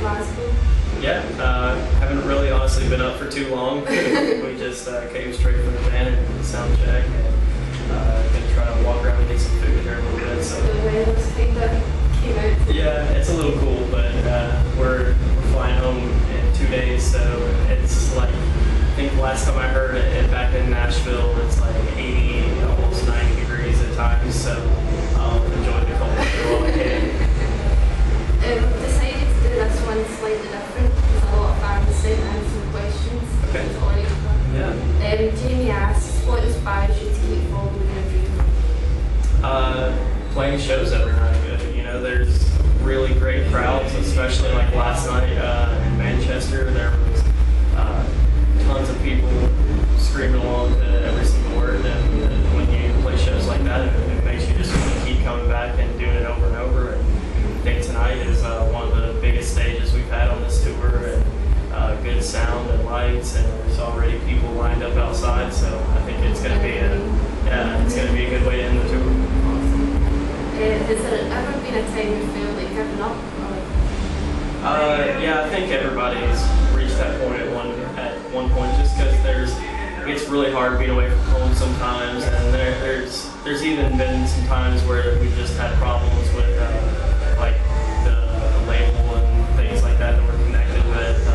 Glasgow? Yeah, haven't really honestly been up for too long. We just came straight from the band and sound check, and gonna try to walk around and get some food here in a little bit. So the weather's kind of came out. Yeah, it's a little cool, but we're flying home in 2 days, so it's like, I think the last time I heard it back in Nashville, it's like 80, almost 90 degrees at times, so I'll enjoy the cold weather while I can. Decided to do this one slightly different because a lot of fans sent in some questions. Okay. Yeah. Jamie asks, what inspires you to keep following your dream? Playing shows every night. You know, there's really great crowds, especially like last night in Manchester. There was tons of people screaming along to every single word, and when you play shows like that, it makes you just want to keep coming back and doing it over and over. And I think tonight is one of the biggest stages we've had on this tour, and good sound and lights, and there's already people lined up outside, so I think it's going to be a good way to end the tour. Has there ever been a time you feel like giving up? Yeah, I think everybody's reached that point at one point, just because it's really hard being away from home sometimes, and there's even been some times where we've just had problems with like the label and things like that we're connected with.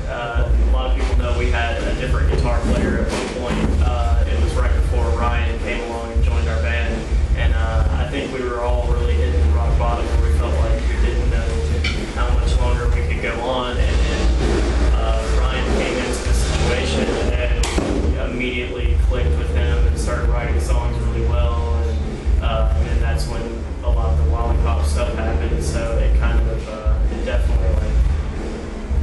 A lot of people know we had a different guitar player at one point. It was right before Ryan came along and joined our band, and I think we were all really hitting rock bottom where we felt like we didn't know how much longer we could go on, and then Ryan came into the situation and immediately clicked with him and started writing songs really well, and that's when a lot of the lollipop stuff happened, so it kind of it definitely like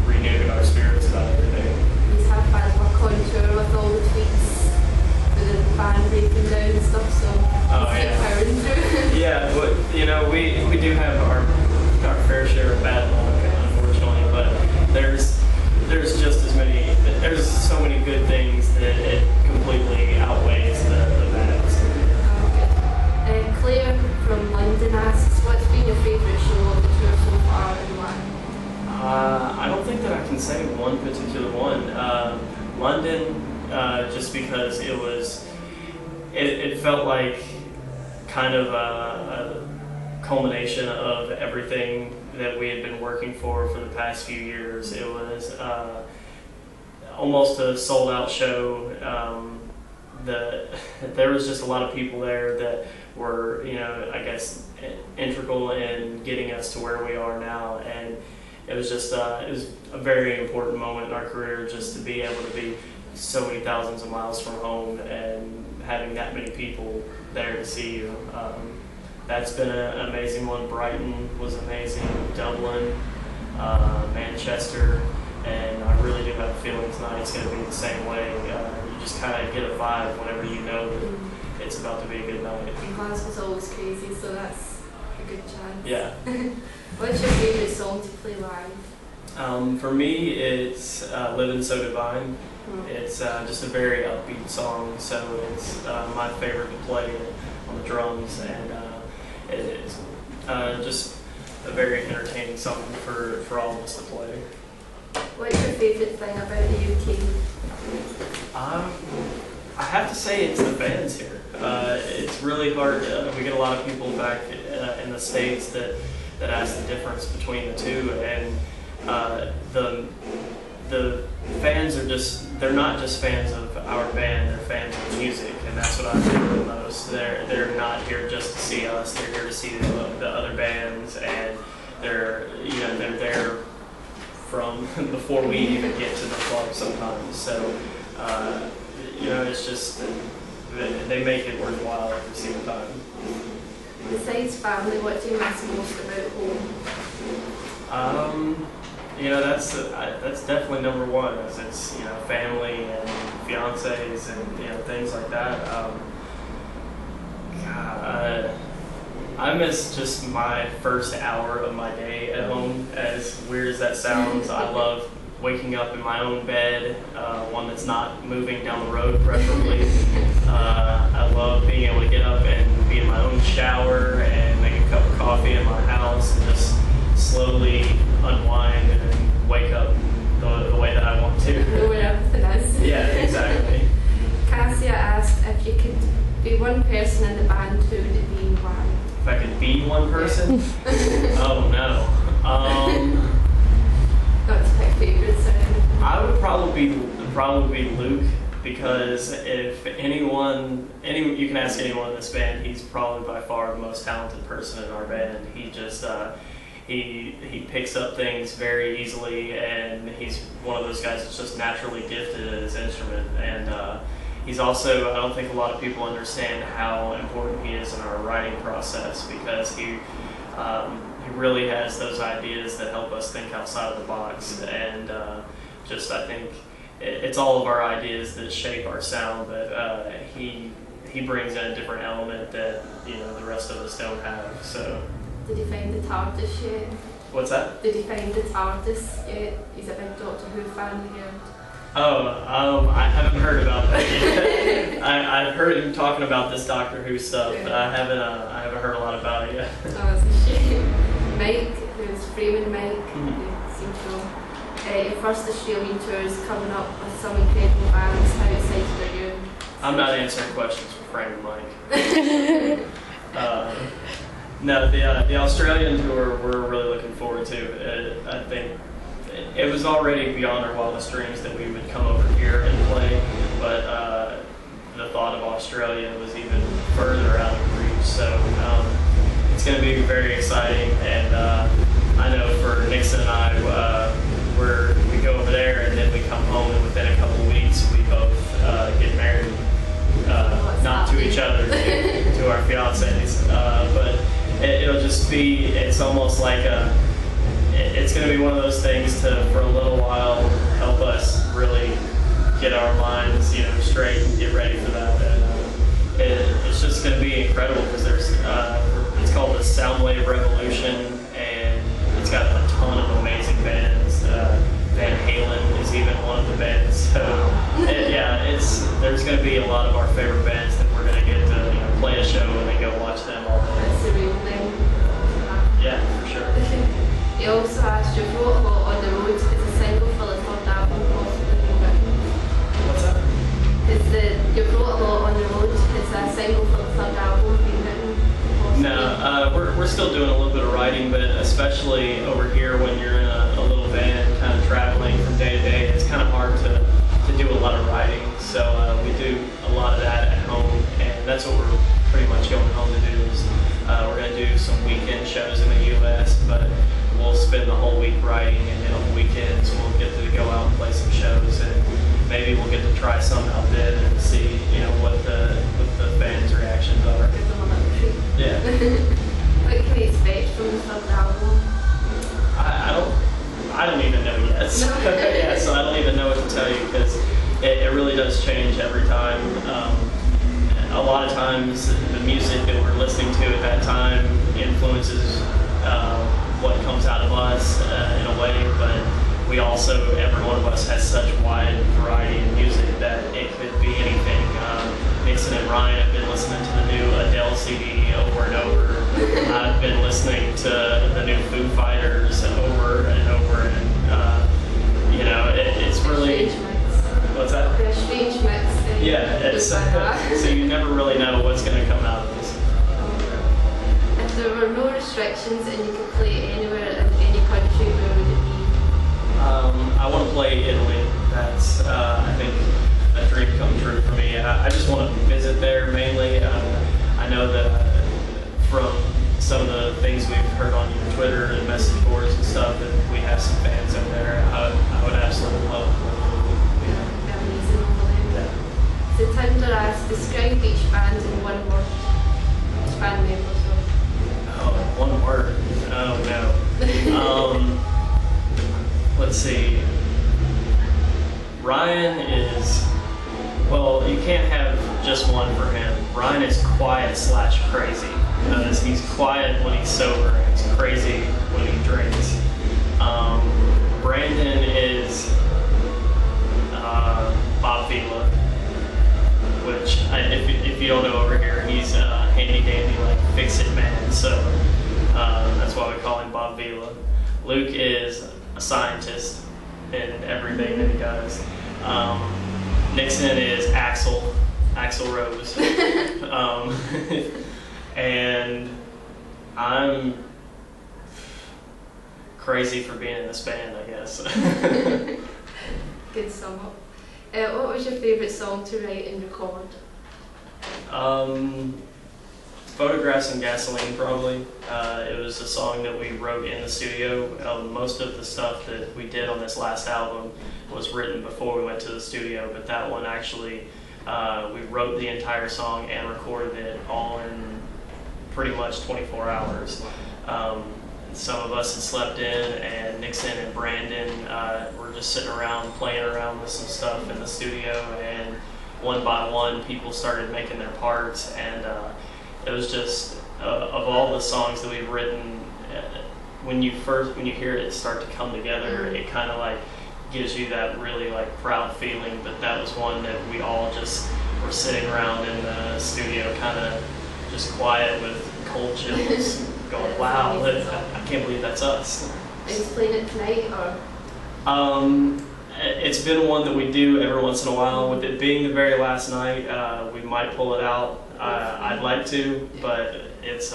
renewed our spirits about everything. He's had bad luck on tour with all the tweets with the band breaking down and stuff, so powering through. Yeah, but you know, we do have our fair share of bad luck, unfortunately, but there's so many good things that it completely outweighs the bads. Claire from London asks, what's been your favourite show of the tour so far and why? I don't think that I can say one particular one. London, just because it felt like kind of a culmination of everything that we had been working for the past few years. It was almost a sold-out show. There was just a lot of people there that were, you know, I guess, integral in getting us to where we are now, and it was just it was a very important moment in our career, just to be able to be so many thousands of miles from home and having that many people there to see you. That's been an amazing one. Brighton was amazing, Dublin, Manchester, and I really do have a feeling tonight it's going to be the same way. You just kind of get a vibe whenever you know that it's about to be a good night. And Glasgow's always crazy, so that's a good chance. Yeah. What's your favourite song to play live? For me, it's Living So Divine. It's just a very upbeat song, so it's my favorite to play on the drums, and it is just a very entertaining song for all of us to play. What's your favourite thing about the UK? I have to say it's the fans here. It's really hard. We get a lot of people back in the States that ask the difference between the two, and the fans are they're not just fans of our band, they're fans of music, and that's what I feel the most. They're not here just to see us, they're here to see the other bands, and they're there from before we even get to the club sometimes. So it's just they make it worthwhile every single time. Besides family, what do you miss most about home? That's definitely number one. It's family and fiancés and things like that. I miss just my first hour of my day at home. As weird as that sounds, I love waking up in my own bed, one that's not moving down the road, preferably. I love being able to get up and be in my own shower and make a cup of coffee in my house and just slowly because if you can ask anyone in this band, he's probably by far the most talented person in our band. He just he picks up things very easily, and he's one of those guys that's just naturally gifted at his instrument. And he's also, I don't think a lot of people understand how important he is in our writing process, because he really has those ideas that help us think outside of the box. And I think it's all of our ideas that shape our sound, but he brings in a different element that the rest of us don't have. So. Did you find the TARDIS yet? What's that? Did you find the TARDIS yet? He's a big Doctor Who fan here. Oh, I haven't heard about that yet. I've heard him talking about this Doctor Who stuff, but I haven't heard a lot about it yet. Oh, that's a shame. Mike, who's Framing Mike, who seems to know. Your first Australian tour is coming up with some incredible bands. How excited are you? I'm not answering questions for Framing Mike. No, the Australian tour we're really looking forward to. I think it was already beyond our wildest dreams that we would come over here and play, but the thought of Australia was even further out of reach. So it's going to be very exciting, and I know for Nixon and I, we go over there and then we come home, and within a couple of weeks we both get married, not to each other, to our fiancés, but it'll just be, it's almost like it's going to be one of those things to, for a little while, help us really get our minds, straight and get ready for that. And it's just going to be incredible, because it's called the Soundwave Revolution, and it's got a ton of amazing bands. Van Halen is even one of the bands. So there's going to be a lot of our favorite bands that we're going to get to play a show and then go watch them all day. That's the real thing. Yeah, for sure. He also asked, you wrote a lot on the road. Is a single for the third album possibly being written? What's that? You wrote a lot on the road. Is a single for the third album being written? Possibly? No, we're still doing a little bit of writing, but especially over here when you're in a little van, kind of traveling from day to day, it's kind of hard to do a lot of writing. So we do a lot of that at home, and that's what we're pretty much going home to do. Is we're going to do some weekend shows in the U.S., but we'll spend the whole week writing, and then on the weekends we'll get to go out and play some shows, and maybe we'll get to try some out there and see, what the band's reactions are. Give them a little treat. Yeah. What can we expect from the third album? I don't even know yet. Yeah, so I don't even know what to tell you, because it really does change every time. A lot of times the music that we're listening to at that time influences what comes out of us in a way, but we also, every one of us has such wide variety in music that it could be anything. Nixon and Ryan have been listening to the new Adele CD over and over. I've been listening to the new Foo Fighters over and over, and it's really. What's that? A strange mix. Yeah, so you never really know what's going to come out of this. If there were no restrictions and you could play anywhere in any country, where would it be? I want to play Italy. That's, I think, a dream come true for me. I just want to visit there mainly. I know that from some of the things we've heard on your Twitter and message boards and stuff, that we have some fans over there. I would absolutely love to. Amazing over there. Yeah. So Tinder asks, describe each band in one word. Each band member, sorry. Oh, one word. Oh no. Let's see. Ryan is, well, you can't have just one for him. Ryan is quiet / crazy. He's quiet when he's sober, and he's crazy when he drinks. Brandon is Bob Vila, which if you don't know over here, he's a handy dandy, like fix-it man. So that's why we call him Bob Vila. Luke is a scientist in everything that he does. Nixon is Axl Rose. And I'm crazy for being in this band, I guess. Good sum up. What was your favourite song to write and record? Photographs and Gasoline, probably. It was a song that we wrote in the studio. Most of the stuff that we did on this last album was written before we went to the studio, but that one actually, we wrote the entire song and recorded it all in pretty much 24 hours. Some of us had slept in, and Nixon and Brandon were just sitting around playing around with some stuff in the studio, and one by one people started making their parts, and it was just of all the songs that we've written, when you hear it start to come together, it kind of like gives you that really like proud feeling. But that was one that we all just were sitting around in the studio, kind of just quiet with cold chills, going, "Wow, I can't believe that's us." Are you playing it tonight, or? It's been one that we do every once in a while. With it being the very last night, we might pull it out. I'd like to, but it's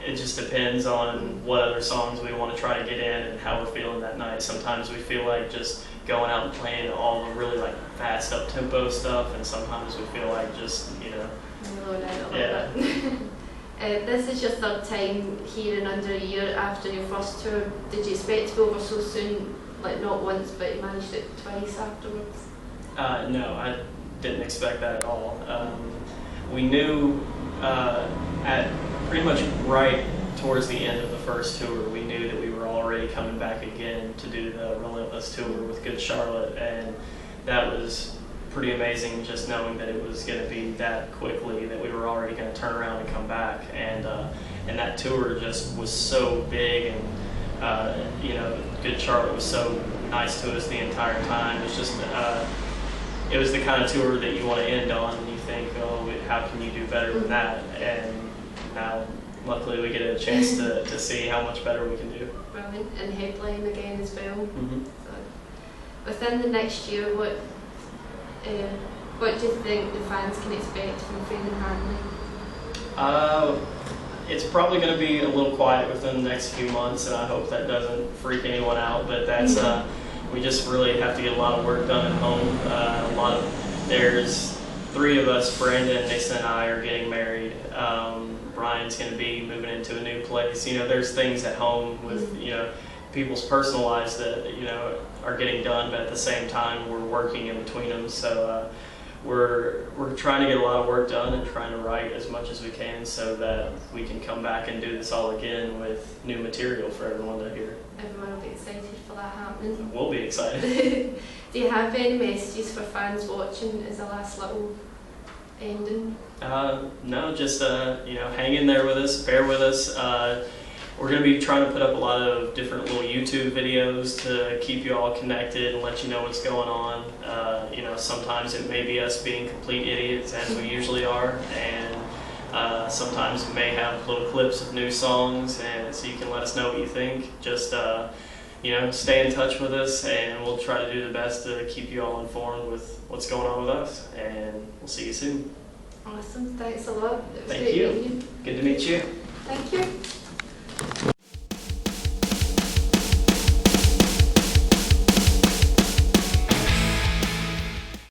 it just depends on what other songs we want to try to get in and how we're feeling that night. Sometimes we feel like just going out and playing all the really like fast up tempo stuff, and sometimes we feel like just Mellow out a little yeah. bit. This is your third time here in under a year after your first tour. Did you expect to be over so soon? Like not once, but you managed it twice afterwards? No, I didn't expect that at all. We knew at pretty much right towards the end of the first tour, we knew that we were already coming back again to do the Relentless tour with Good Charlotte, and that was pretty amazing, just knowing that it was going to be that quickly, that we were already going to turn around and come back, and that tour just was so big, and Good Charlotte was so nice to us the entire time. It was just it was the kind of tour that you want to end on, and you think, oh, how can you do better than that? And now, luckily, we get a chance to see how much better we can do. Brilliant, and headline again as well. Mm-hmm. So, within the next year, what do you think the fans can expect from Framing Hanley? It's probably going to be a little quiet within the next few months, and I hope that doesn't freak anyone out. But that's we just really have to get a lot of work done at home. There's 3 of us, Brandon, Nixon, and I, are getting married. Brian's going to be moving into a new place. There's things at home with people's personal lives that are getting done, but at the same time we're working in between them. So we're trying to get a lot of work done and trying to write as much as we can so that we can come back and do this all again with new material for everyone to hear. Everyone will be excited for that happening. We'll be excited. Do you have any messages for fans watching as a last little ending? No, just hang in there with us, bear with us. We're going to be trying to put up a lot of different little YouTube videos to keep you all connected and let you know what's going on. Sometimes it may be us being complete idiots, as we usually are, and sometimes we may have little clips of new songs, and so you can let us know what you think. Just stay in touch with us, and we'll try to do the best to keep you all informed with what's going on with us, and we'll see you soon. Awesome, thanks a lot. Thank you. Good to meet you. Thank you.